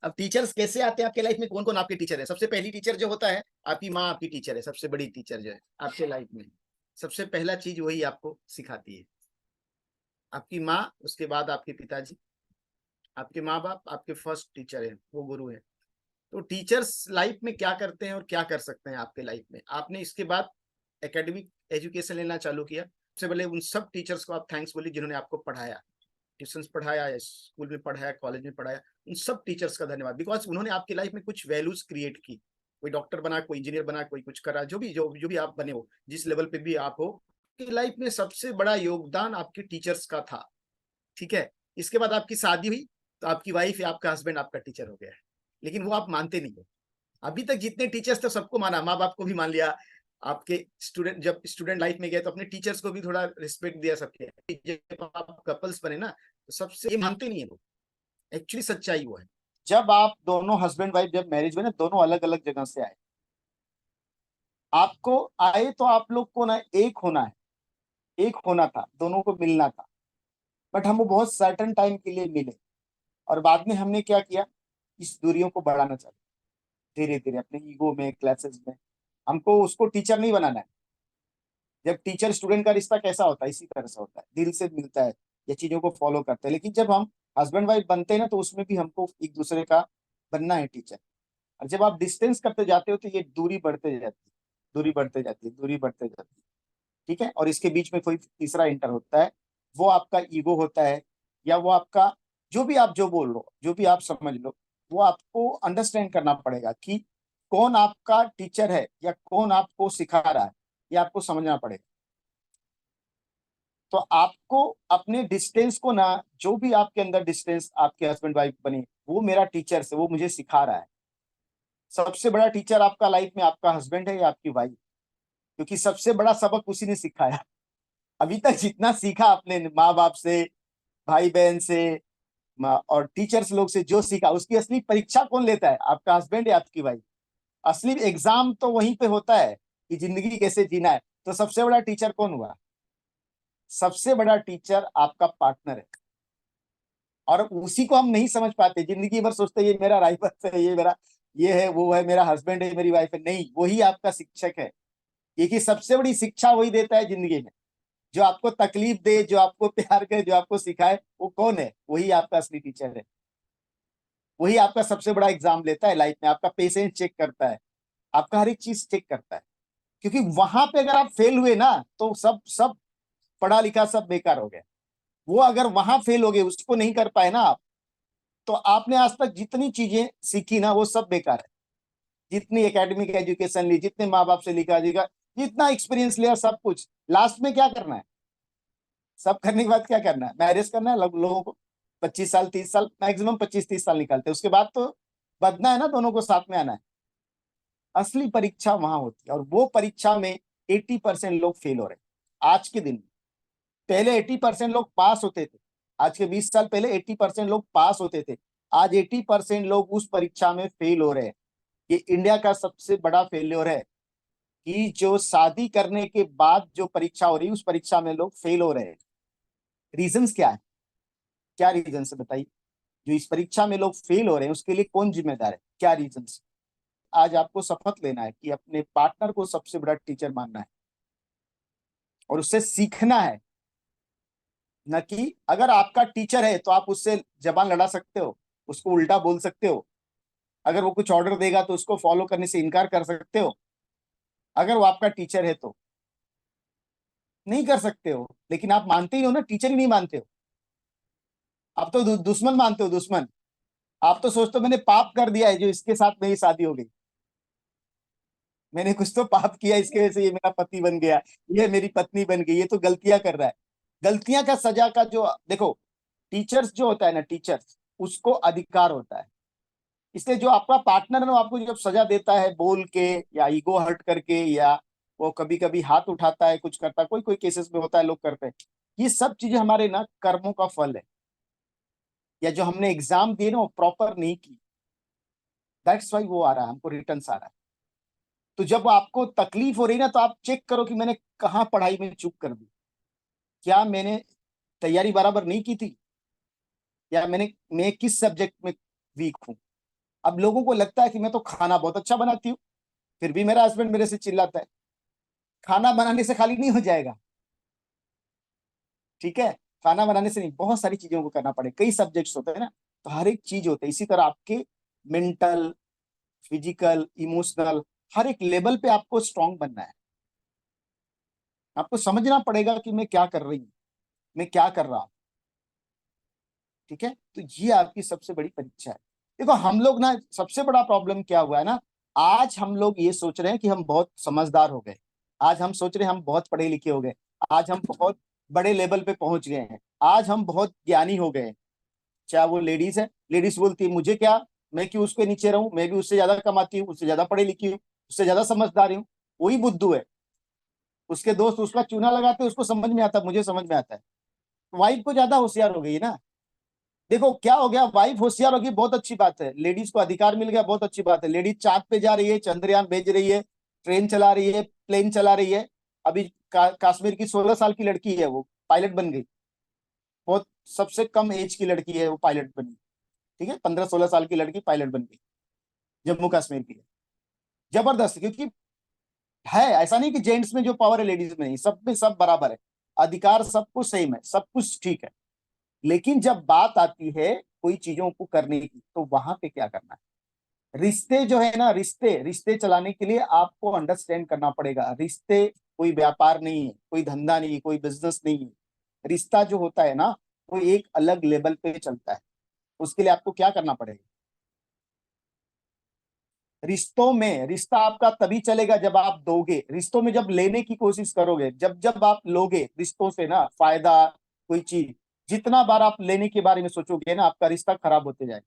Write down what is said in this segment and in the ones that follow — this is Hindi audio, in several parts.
अब टीचर्स कैसे आते हैं आपके लाइफ में? कौन कौन आपके टीचर है? सबसे पहली टीचर जो होता है, आपकी माँ आपकी टीचर है, सबसे बड़ी टीचर जो है आपके लाइफ में। सबसे पहला चीज वही आपको सिखाती है, आपकी माँ, उसके बाद आपके पिताजी। आपके माँ बाप आपके फर्स्ट टीचर है, वो गुरु है। तो टीचर्स लाइफ में क्या करते हैं और क्या कर सकते हैं आपके लाइफ में? आपने इसके बाद एकेडमिक एजुकेशन लेना चालू किया। सबसे पहले उन सब टीचर्स को आप थैंक्स बोलिए जिन्होंने आपको पढ़ाया, ट्यूशंस पढ़ाया या स्कूल में पढ़ाया, कॉलेज में पढ़ाया। उन सब टीचर्स का धन्यवाद, बिकॉज़ उन्होंने आपकी लाइफ में कुछ वैल्यूज़ क्रिएट की। कोई डॉक्टर बना, कोई इंजीनियर बना, कोई कुछ करा, जो भी आप बने हो, जिस लेवल पे भी आप हो, आपकी लाइफ में सबसे बड़ा योगदान आपके टीचर्स का था, ठीक है? इसके बाद आपकी शादी हुई, तो आपकी वाइफ या आपका हस्बैंड आपका टीचर हो गया है। लेकिन वो आप मानते नहीं हो। अभी तक जितने टीचर्स थे सबको माना, माँ-बाप को भी मान लिया, आपके स्टूडेंट जब स्टूडेंट लाइफ में गए तो अपने टीचर्स को भी थोड़ा रिस्पेक्ट दिया सबके। जब आप कपल्स बने ना, तो सबसे ये मानते नहीं है लोग, एक्चुअली सच्चाई वो है। जब आप दोनों हस्बैंड वाइफ जब मैरिज में ना दोनों अलग-अलग जगह से आए, आपको आए तो आप लोग को ना एक होना है, एक होना था, दोनों को मिलना था। बट हम वो बहुत सर्टेन टाइम के लिए मिले और बाद में हमने क्या किया, इस दूरियों को बढ़ाना चाहा, धीरे-धीरे अपने ईगो में, क्लासेस में। हमको उसको टीचर नहीं बनाना है। जब टीचर स्टूडेंट का रिश्ता कैसा होता है, इसी तरह से होता है, दिल से मिलता है, ये चीजों को फॉलो करते हैं। लेकिन जब हम हस्बैंड वाइफ बनते हैं ना, तो उसमें भी हमको एक दूसरे का बनना है टीचर। और जब आप डिस्टेंस करते जाते हो तो ये दूरी बढ़ते जाती है, दूरी बढ़ते जाती है, दूरी बढ़ते जाती है, ठीक है। और इसके बीच में कोई तीसरा इंटर होता है, वो आपका ईगो होता है, या वो आपका जो भी आप जो बोल लो, जो भी आप समझ लो, वो आपको अंडरस्टैंड करना पड़ेगा कि कौन आपका टीचर है या कौन आपको सिखा रहा है, ये आपको समझना पड़ेगा। तो आपको अपने डिस्टेंस को ना, जो भी आपके अंदर डिस्टेंस आपके हस्बैंड वाइफ बने, वो मेरा टीचर है, वो मुझे सिखा रहा है। सबसे बड़ा टीचर आपका लाइफ में आपका हस्बैंड है या आपकी वाइफ, क्योंकि सबसे बड़ा सबक उसी ने सिखाया। अभी तक जितना सीखा आपने माँ बाप से, भाई बहन से, और टीचर्स लोग से जो सीखा, उसकी असली परीक्षा कौन लेता है? आपका हस्बैंड या आपकी वाइफ। असली एग्जाम तो वहीं पे होता है कि जिंदगी कैसे जीना है। तो सबसे बड़ा टीचर कौन हुआ? सबसे बड़ा टीचर आपका पार्टनर है। और उसी को हम नहीं समझ पाते, जिंदगी भर सोचते ये मेरा राइवल है, ये मेरा ये है, वो है, मेरा हस्बैंड है, मेरी वाइफ है। नहीं, वही आपका शिक्षक है। क्योंकि सबसे बड़ी शिक्षा वही देता है जिंदगी में। जो आपको तकलीफ दे, जो आपको प्यार करे, जो आपको सिखाए, वो कौन है? वही आपका असली टीचर है। वही आपका सबसे बड़ा एग्जाम लेता है लाइफ में, आपका पेशेंस चेक करता है, आपका हर एक चीज चेक करता है। क्योंकि वहां पे अगर आप फेल हुए ना, तो सब सब पढ़ा लिखा सब बेकार हो गया। वो अगर वहां फेल हो गए, उसको नहीं कर पाए ना आप, तो आपने आज तक जितनी चीजें सीखी ना, वो सब बेकार है। जितनी एकेडमिक एजुकेशन ली, जितने माँ बाप से लिखा जितना जितना एक्सपीरियंस लिया, सब कुछ लास्ट में क्या करना है? सब करने के बाद क्या करना है? मैरिज करना है लोगों को। 25 साल 30 साल, मैक्सिमम 25 30 साल निकालते हैं, उसके बाद तो बदना है ना, दोनों को साथ में आना है। असली परीक्षा वहां होती है, और वो परीक्षा में 80% लोग फेल हो रहे हैं आज के दिन में। पहले 80% लोग पास होते थे। आज के 20 साल पहले 80% लोग पास होते थे। आज 80% लोग उस परीक्षा में फेल हो रहे हैं। ये इंडिया का सबसे बड़ा फेल्योर है कि जो शादी करने के बाद जो परीक्षा हो रही है, उस परीक्षा में लोग फेल हो रहे हैं। रीजंस क्या है? क्या रीजन है बताइए? जो इस परीक्षा में लोग फेल हो रहे हैं, उसके लिए कौन जिम्मेदार है? क्या रीजंस? आज आपको शपथ लेना है कि अपने पार्टनर को सबसे बड़ा टीचर मानना है और उससे सीखना है। न कि अगर आपका टीचर है तो आप उससे जबान लड़ा सकते हो, उसको उल्टा बोल सकते हो, अगर वो कुछ ऑर्डर देगा तो उसको फॉलो करने से इनकार कर सकते हो। अगर वो आपका टीचर है तो नहीं कर सकते हो। लेकिन आप मानते ही हो ना, टीचर ही नहीं मानते हो। आप तो दुश्मन मानते हो, दुश्मन। आप तो सोचते हो मैंने पाप कर दिया है जो इसके साथ मेरी शादी हो गई, मैंने कुछ तो पाप किया, इसके वजह से ये मेरा पति बन गया, ये मेरी पत्नी बन गई, ये तो गलतियां कर रहा है। गलतियां का सजा का जो देखो, टीचर्स जो होता है ना, टीचर्स उसको अधिकार होता है। इसलिए जो आपका पार्टनर है ना, वो आपको जब सजा देता है बोल के या ईगो हर्ट करके, या वो कभी कभी हाथ उठाता है, कुछ करता है, कोई कोई केसेस में होता है लोग करते हैं, ये सब चीजें हमारे ना कर्मों का फल है। या जो हमने एग्जाम दिए ना, वो प्रॉपर नहीं की, दैट्स वाई वो आ रहा है, हमको रिटर्न आ रहा है। तो जब आपको तकलीफ हो रही ना, तो आप चेक करो कि मैंने कहाँ पढ़ाई में चूक कर दी। क्या मैंने तैयारी बराबर नहीं की थी, या मैं किस सब्जेक्ट में वीक हूँ? अब लोगों को लगता है कि मैं तो खाना बहुत अच्छा बनाती हूँ, फिर भी मेरा हस्बैंड मेरे से चिल्लाता है। खाना बनाने से खाली नहीं हो जाएगा, ठीक है? खाना बनाने से नहीं, बहुत सारी चीजों को करना पड़े, कई सब्जेक्ट्स होते हैं ना, तो हर एक चीज होते है। इसी तरह आपके मेंटल, फिजिकल, इमोशनल, हर एक लेवल पे आपको स्ट्रांग बनना है। आपको समझना पड़ेगा कि मैं क्या कर रही हूँ, मैं क्या कर रहा हूँ, ठीक है? तो ये आपकी सबसे बड़ी परीक्षा है। देखो हम लोग ना, सबसे बड़ा प्रॉब्लम क्या हुआ है ना, आज हम लोग ये सोच रहे हैं कि हम बहुत समझदार हो गए, आज हम सोच रहे हैं हम बहुत पढ़े लिखे हो गए, आज हम बहुत बड़े लेवल पे पहुंच गए हैं, आज हम बहुत ज्ञानी हो गए हैं। चाहे वो लेडीज है, लेडीज बोलती है मुझे क्या, मैं क्यों उसके नीचे रहूं, मैं भी उससे ज्यादा कमाती हूँ, उससे ज्यादा पढ़ी लिखी हूँ, उससे ज्यादा समझदार हूँ। वही बुद्धू है, उसके दोस्त उसका चूना लगाते हैं, उसको समझ में आता है, मुझे समझ में आता है। वाइफ को ज्यादा होशियार हो गई है ना। देखो क्या हो गया, वाइफ होशियार होगी, बहुत अच्छी बात है, लेडीज को अधिकार मिल गया, बहुत अच्छी बात है। लेडीज चांद पे जा रही है, चंद्रयान भेज रही है, ट्रेन चला रही है, प्लेन चला रही है। अभी कश्मीर की 16 साल की लड़की है, वो पायलट बन गई। बहुत सबसे कम एज की लड़की है, वो पायलट बनी। ठीक है, 15-16 साल की लड़की पायलट बन गई, जम्मू कश्मीर की है। जबरदस्त, क्योंकि है ऐसा नहीं कि जेंट्स में जो पावर है लेडीज में नहीं, सब में सब बराबर है, अधिकार सब कुछ सेम है, सब कुछ ठीक है। लेकिन जब बात आती है कोई चीजों को करने की, तो वहां पे क्या करना है। रिश्ते जो है ना, रिश्ते रिश्ते चलाने के लिए आपको अंडरस्टैंड करना पड़ेगा। रिश्ते कोई व्यापार नहीं है, कोई धंधा नहीं है, कोई बिजनेस नहीं है। रिश्ता जो होता है ना, वो एक अलग लेवल पे चलता है। उसके लिए आपको क्या करना पड़ेगा, रिश्तों में, रिश्ता आपका तभी चलेगा जब आप दोगे। रिश्तों में जब लेने की कोशिश करोगे, जब जब आप लोगे रिश्तों से ना फायदा, कोई चीज, जितना बार आप लेने के बारे में सोचोगे ना, आपका रिश्ता खराब होते जाएगा।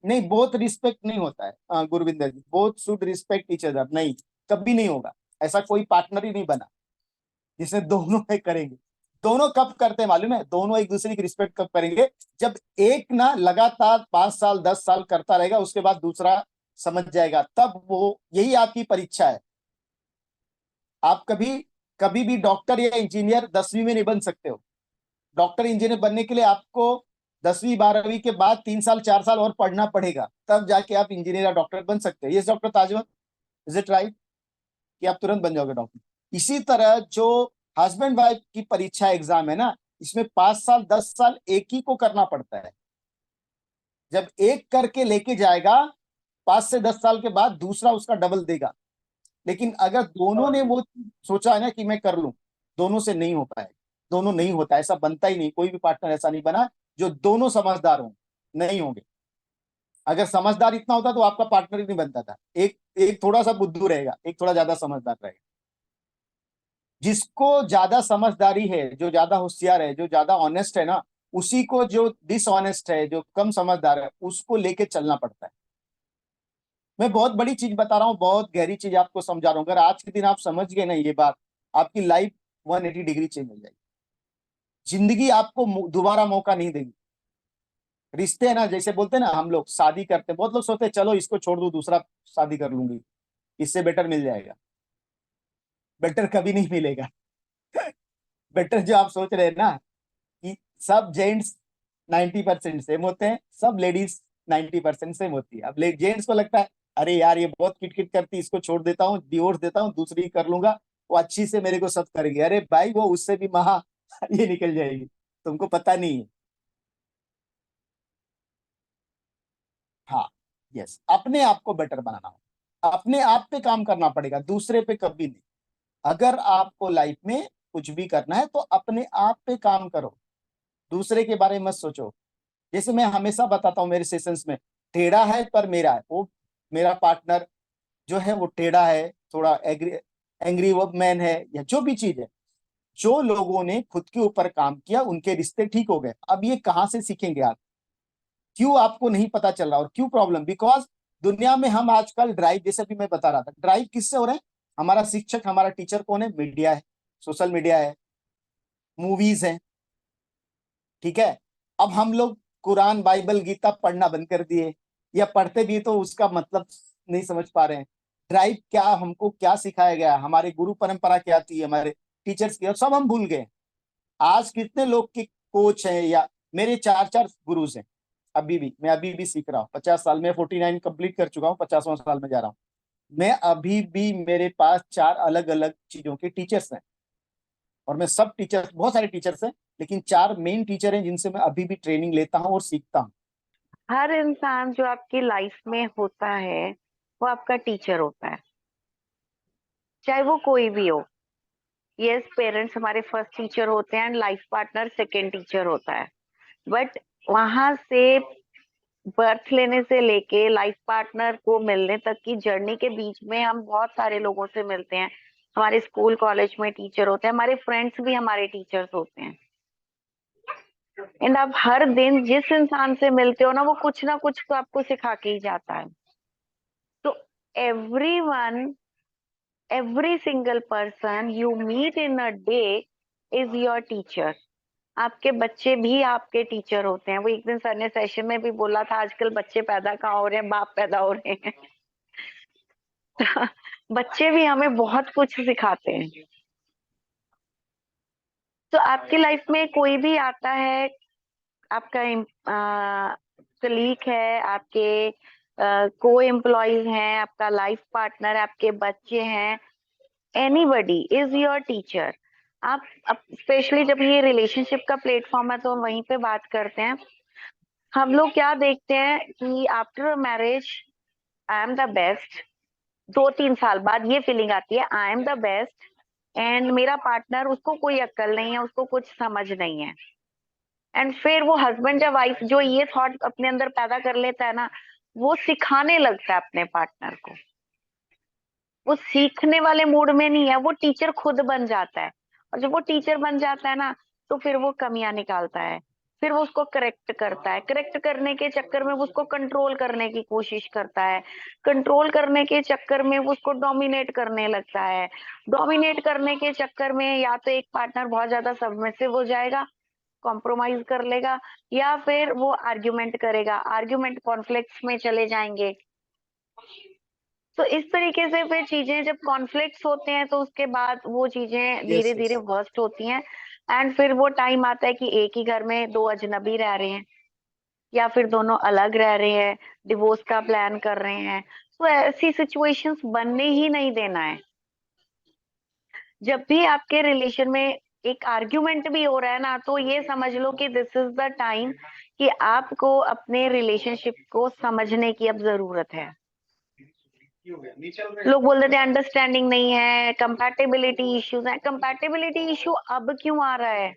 नहीं, बहुत रिस्पेक्ट नहीं होता है, गुरविंदर जी, बहुत शुड रिस्पेक्ट ईच अदर, नहीं, कभी नहीं होगा। ऐसा कोई पार्टनर ही नहीं बना जिसमें दोनों है करेंगे। दोनों कब करते हैं मालूम है, दोनों एक दूसरे की रिस्पेक्ट कब करेंगे, जब एक ना लगातार 5 साल 10 साल करता रहेगा, उसके बाद दूसरा समझ जाएगा, तब वो, यही आपकी परीक्षा है। आप कभी कभी भी डॉक्टर या इंजीनियर 10वीं में नहीं बन सकते हो। डॉक्टर इंजीनियर बनने के लिए आपको 10वीं 12वीं के बाद 3 साल 4 साल और पढ़ना पड़ेगा, तब जाके आप इंजीनियर या डॉक्टर बन सकते हैं। ये डॉक्टर ताजवन, इज इट राइट कि आप तुरंत बन जाओगे डॉक्टर? इसी तरह जो हस्बैंड वाइफ की परीक्षा एग्जाम है ना, इसमें 5 साल 10 साल एक ही को करना पड़ता है। जब एक करके लेके जाएगा, 5 से 10 साल के बाद दूसरा उसका डबल देगा। लेकिन अगर दोनों ने वो सोचा है ना कि मैं कर लूं, दोनों से नहीं हो पाए, दोनों नहीं होता, ऐसा बनता ही नहीं, कोई भी पार्टनर ऐसा नहीं बना जो दोनों समझदार हों, नहीं होंगे। अगर समझदार इतना होता तो आपका पार्टनर ही नहीं बनता था। एक एक थोड़ा सा बुद्धू रहेगा, एक थोड़ा ज्यादा समझदार रहेगा। जिसको ज्यादा समझदारी है, जो ज्यादा होशियार है, जो ज्यादा ऑनेस्ट है ना, उसी को जो डिसऑनेस्ट है, जो कम समझदार है, उसको लेके चलना पड़ता है। मैं बहुत बड़ी चीज बता रहा हूँ, बहुत गहरी चीज आपको समझा रहा हूँ। अगर आज के दिन आप समझ गए ना ये बात, आपकी लाइफ 180 डिग्री चेंज हो जाएगी। जिंदगी आपको दोबारा मौका नहीं देगी। रिश्ते है ना, जैसे बोलते हैं ना, हम लोग शादी करते हैं, बहुत लोग सोचते हैं चलो इसको छोड़ दू, दूसरा शादी कर लूंगी, इससे बेटर मिल जाएगा। बेटर कभी नहीं मिलेगा। बेटर जो आप सोच रहे हैं ना, कि सब जेंट्स 90% सेम होते हैं, सब लेडीज 90% सेम होती है। अब जेंट्स को लगता है अरे यार ये बहुत किटकिट करती, इसको छोड़ देता हूँ, डिवोर्स देता हूँ, दूसरी कर लूंगा, वो अच्छी से मेरे को सब करेगी। अरे भाई वो उससे भी महा ये निकल जाएगी, तुमको पता नहीं है। हाँ, यस, अपने आप को बेटर बनाना हो, अपने आप पे काम करना पड़ेगा, दूसरे पे कभी नहीं। अगर आपको लाइफ में कुछ भी करना है तो अपने आप पे काम करो, दूसरे के बारे में मत सोचो। जैसे मैं हमेशा बताता हूँ मेरे सेशंस में, टेढ़ा है पर मेरा है वो, मेरा पार्टनर जो है वो टेढ़ा है, थोड़ा एग्री एंग्री वो मैन है, या जो भी चीज है। जो लोगों ने खुद के ऊपर काम किया उनके रिश्ते ठीक हो गए। अब ये कहाँ से सीखेंगे आप, क्यों आपको नहीं पता चल रहा, और क्यों प्रॉब्लम, बिकॉज दुनिया में हम आजकल ड्राइव, जैसे भी मैं बता रहा था, ड्राइव किससे हो रहे हैं। हमारा शिक्षक, हमारा टीचर कौन है, मीडिया है, सोशल मीडिया है, मूवीज है, ठीक है। अब हम लोग कुरान बाइबल गीता पढ़ना बंद कर दिए, या पढ़ते भी तो उसका मतलब नहीं समझ पा रहे हैं। ड्राइव क्या, हमको क्या सिखाया गया, हमारे गुरु परंपरा क्या थी, हमारे टीचर्स की, सब हम भूल गए। आज कितने लोग के कोच हैं, या मेरे 4 4 गुरुज हैं, अभी भी मैं अभी भी सीख रहा हूँ। 50 साल में 49 कंप्लीट कर चुका हूँ, 50वां साल में जा रहा हूँ। मैं अभी भी, मेरे पास 4 अलग अलग चीजों के टीचर्स हैं, और मैं सब टीचर, बहुत सारे टीचर्स हैं, लेकिन 4 मेन टीचर हैं जिनसे मैं अभी भी ट्रेनिंग लेता हूँ और सीखता हूँ। हर इंसान जो आपकी लाइफ में होता है वो आपका टीचर होता है, चाहे वो कोई भी हो। यस, पेरेंट्स हमारे फर्स्ट टीचर होते हैं and life partner second teacher होता है। बट वहां से बर्थ लेने से लेके लाइफ पार्टनर को मिलने तक की जर्नी के बीच में हम बहुत सारे लोगों से मिलते हैं। हमारे स्कूल कॉलेज में टीचर होते हैं, हमारे फ्रेंड्स भी हमारे टीचर्स होते हैं। एंड आप हर दिन जिस इंसान से मिलते हो ना कुछ तो आपको सिखा के ही जाता है। तो every one, every single person you meet in a day is your teacher. आपके बच्चे भी आपके टीचर होते हैं। वो एक दिन सर ने सेशन में भी बोला था, आजकल बच्चे पैदा कहाँ हो रहे हैं, बाप पैदा हो रहे हैं। बच्चे भी हमें बहुत कुछ सिखाते हैं। तो आपकी लाइफ में कोई भी आता है, आपका कलीग है, आपके को एम्प्लॉयज हैं, आपका लाइफ पार्टनर, आपके बच्चे हैं, एनीबडी इज योर टीचर। आप स्पेशली जब ये रिलेशनशिप का प्लेटफॉर्म है तो हम वहीं पे बात करते हैं। हम लोग क्या देखते हैं कि after marriage I am the best. 2-3 साल बाद ये फीलिंग आती है I am the best, and मेरा पार्टनर, उसको कोई अक्ल नहीं है, उसको कुछ समझ नहीं है। एंड फिर वो हस्बैंड या वाइफ जो ये थॉट अपने अंदर पैदा कर लेता है ना, वो सिखाने लगता है अपने पार्टनर को। वो सीखने वाले मूड में नहीं है, वो टीचर खुद बन जाता है। और जब वो टीचर बन जाता है ना, तो फिर वो कमियां निकालता है। फिर वो उसको करेक्ट करता है, करेक्ट करने के चक्कर में वो उसको कंट्रोल करने की कोशिश करता है, कंट्रोल करने के चक्कर में वो उसको डोमिनेट करने लगता है, डोमिनेट करने के चक्कर में या तो एक पार्टनर बहुत ज्यादा सबमिसिव हो जाएगा, कॉम्प्रोमाइज कर लेगा, या फिर वो आर्ग्यूमेंट करेगा, आर्ग्यूमेंट कॉन्फ्लिक्ट्स में चले जाएंगे। तो इस तरीके से फिर चीजें जब कॉन्फ्लिक्ट्स होते हैं तो उसके बाद वो चीजें यस धीरे धीरे यस। वर्स्ट होती हैं। एंड फिर वो टाइम आता है कि एक ही घर में दो अजनबी रह रहे हैं, या फिर दोनों अलग रह रहे हैं, डिवोर्स का प्लान कर रहे हैं। तो ऐसी सिचुएशंस बनने ही नहीं देना है। जब भी आपके रिलेशन में एक आर्ग्यूमेंट भी हो रहा है ना, तो ये समझ लो कि दिस इज द टाइम कि आपको अपने रिलेशनशिप को समझने की अब जरूरत है। लोग बोल देते हैं अंडरस्टैंडिंग नहीं है, कंपैटिबिलिटी इश्यूज है। कंपैटिबिलिटी इशू अब क्यों आ रहा है?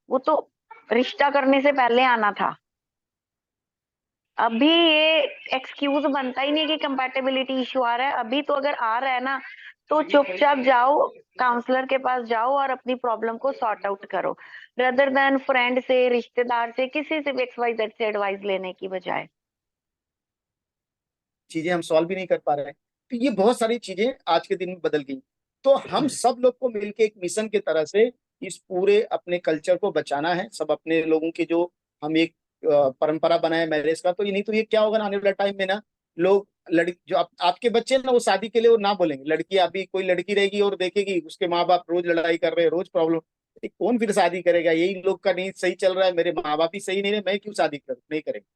वो तो रिश्ता करने से पहले आना था। अभी ये एक्सक्यूज बनता ही नहीं कि कंपैटिबिलिटी इशू आ रहा है। अभी तो अगर आ रहा है ना, तो चुपचाप जाओ, काउंसलर के पास जाओ और अपनी प्रॉब्लम को सॉर्ट आउट करो, रदर देन फ्रेंड से, रिश्तेदार से, किसी से भी XYZ से एडवाइस लेने की बजाय। चीजें हम सॉल्व भी नहीं कर पा रहे हैं। तो ये बहुत सारी चीजें आज के दिन में बदल गई। तो हम सब लोग को मिलके एक मिशन के तरह से इस पूरे अपने कल्चर को बचाना है। सब अपने लोगों की जो हम एक परंपरा बनाए मैरिज का, तो ये नहीं तो ये क्या होगा ना, आने वाले टाइम में ना, लोग लड़की जो आपके बच्चे ना, वो शादी के लिए वो ना बोलेंगे। लड़की अभी कोई लड़की रहेगी और देखेगी उसके माँ बाप रोज लड़ाई कर रहे हैं, रोज प्रॉब्लम, कौन फिर शादी करेगा? यही लोग का नहीं सही चल रहा है, मेरे माँ बाप ही सही नहीं है, मैं क्यों शादी करूं? नहीं करेंगे।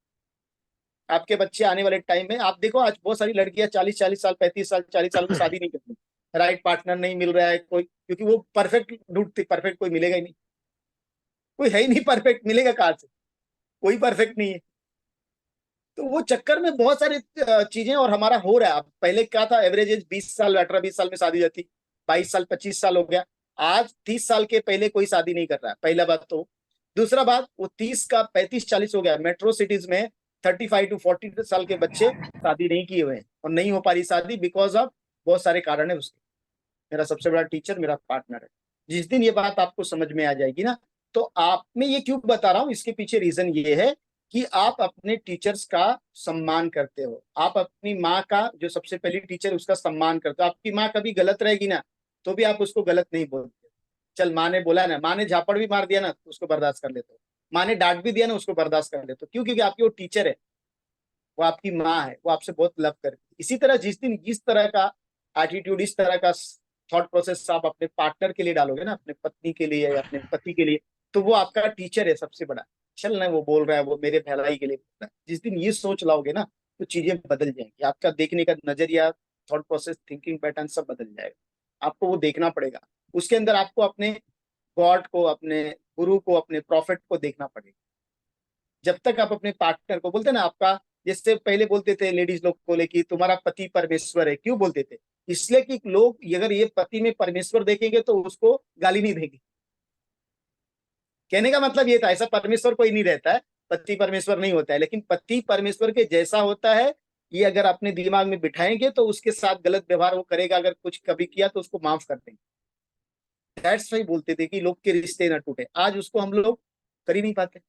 आपके बच्चे आने वाले टाइम में आप देखो, आज बहुत सारी लड़कियां 40-40 साल, 35 साल, 40 साल में शादी नहीं करती। राइट पार्टनर नहीं मिल रहा है कोई, क्योंकि वो परफेक्ट ढूंढती, परफेक्ट कोई मिलेगा ही नहीं। कोई है ही नहीं परफेक्ट, मिलेगा कहाँ से? कोई परफेक्ट नहीं है। तो वो चक्कर में बहुत सारी चीजें और हमारा हो रहा है। अब पहले क्या था, एवरेज एज 20 साल, 18-20 साल में शादी जाती, 22 साल, 25 साल हो गया। आज 30 साल के पहले कोई शादी नहीं कर रहा है, पहला बात तो। दूसरा बात, वो 30 का 35-40 हो गया। मेट्रो सिटीज में 35 to 40 साल के बच्चे शादी नहीं किए हुए हैं, और नहीं हो पा रही शादी बिकॉज ऑफ बहुत सारे कारण है उसके। मेरा सबसे बड़ा टीचर मेरा पार्टनर है। जिस दिन ये बात आपको समझ में आ जाएगी ना, तो आप, मैं ये क्यों बता रहा हूँ, इसके पीछे रीजन ये है कि आप अपने टीचर्स का सम्मान करते हो। आप अपनी माँ का, जो सबसे पहली टीचर है, उसका सम्मान करते हो। आपकी माँ कभी गलत रहेगी ना, तो भी आप उसको गलत नहीं बोलते। चल माँ ने बोला ना, माँ ने झापड़ भी मार दिया ना, तो उसको बर्दाश्त कर लेते हो। माँ ने डांट भी दिया ना, उसको बर्दाश्त कर लेते हो। क्यों? क्योंकि आपकी वो टीचर है, वो आपकी माँ है, वो आपसे बहुत लव करती है। इसी तरह जिस दिन इस तरह का एटीट्यूड, इस तरह का थॉट प्रोसेस आप अपने पार्टनर के लिए डालोगे ना, अपने पत्नी के लिए या अपने पति के लिए, तो वो आपका टीचर है सबसे बड़ा। चल ना, वो बोल रहा है, वो मेरे भलाई के लिए बोल रहा है। जिस दिन ये सोच लाओगे ना, तो चीजें बदल जाएंगी, आपका देखने का नजरिया, थॉट प्रोसेस, थिंकिंग पैटर्न सब बदल जाएगा। आपको वो देखना पड़ेगा। उसके अंदर आपको अपने गॉड को, अपने गुरु को, अपने प्रॉफिट को देखना पड़ेगा। जब तक आप अपने पार्टनर को, बोलते ना आपका, जैसे पहले बोलते थे लेडीज लोग को लेके, तुम्हारा पति परमेश्वर है, क्यों बोलते थे? इसलिए कि लोग अगर ये पति में परमेश्वर देखेंगे तो उसको गाली नहीं देंगे। कहने का मतलब ये था, ऐसा परमेश्वर कोई नहीं रहता है, पति परमेश्वर नहीं होता है, लेकिन पति परमेश्वर के जैसा होता है। ये अगर अपने दिमाग में बिठाएंगे तो उसके साथ गलत व्यवहार वो करेगा, अगर कुछ कभी किया तो उसको माफ कर देंगे। दैट्स वाई बोलते थे कि लोग के रिश्ते ना टूटे। आज उसको हम लोग कर ही नहीं पाते।